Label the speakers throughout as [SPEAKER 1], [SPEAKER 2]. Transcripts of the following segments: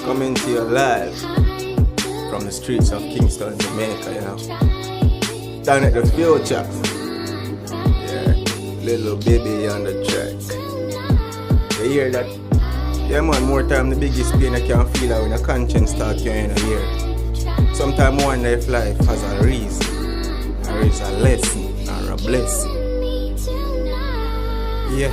[SPEAKER 1] Coming to you live from the streets of Kingston, Jamaica, you know. 𝗙𝗵𝗵𝗍𝗬𝗀𝗧. Yeah, little baby on the track. You hear that? Yeah man, more time the biggest pain I can feel when a conscience start carrying a ear. Sometimes I wonder if life has a reason, or is a lesson, or a blessing. Yeah.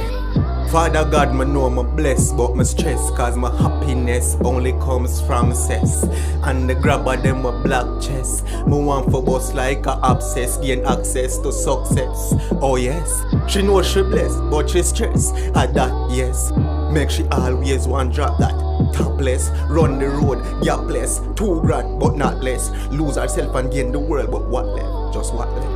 [SPEAKER 1] Father God, me know me blessed, but me stress, cause my happiness only comes from cess. And the grabber them with black chest. Me want for bust like a obsess, gain access to success. Oh yes, she know she blessed, but she stress. At that, yes, make she always want drop that. Topless, run the road, gapless, 2 grand, but not less. Lose herself and gain the world, but what left? Just what left?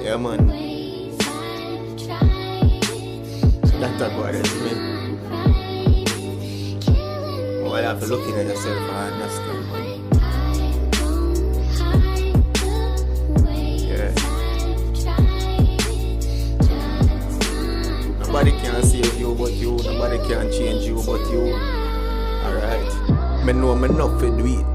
[SPEAKER 1] Yeah man, that's a boy, that's me. Well, have to look at yourself and understand, man. Yeah. Nobody can save you but you, nobody can change you but you. Alright, me know me not fit do it,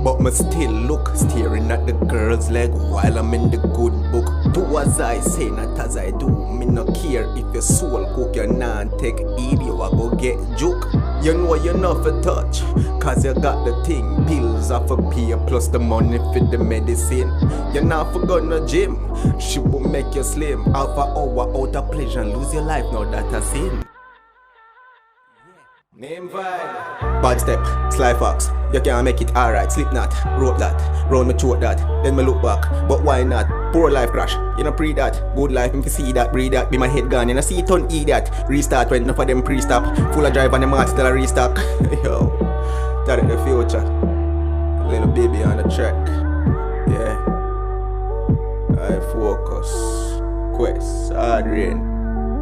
[SPEAKER 1] but me still look, staring at the girl's leg while I'm in the good book. Do as I say, not as I do. Me no care if your soul cook, you nah take heed, you a go get joke. You know you're not for touch, cause you got the thing. Pills are for pay plus the money for the medicine. You're not for go no gym, she will make you slim. Half an hour out of pleasure and lose your life, now that a sin. Name vibe. Bad step, sly fox. You can't make it alright. Slip knot, rope that, round me throat that. Then me look back, but why not? Poor life crash, you know pre that. Good life, if you see that, breathe that. Be my head gone, you know see it on eat that. Restart when enough of them pre-stop. Full of drive and the marks still a restock. Yo, 𝗙𝗵𝗵𝗍𝗬𝗪. Little baby on the track. Yeah. I focus. Quest, hard rain.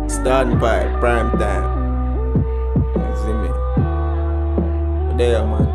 [SPEAKER 1] Stand by, prime time. See me. There man.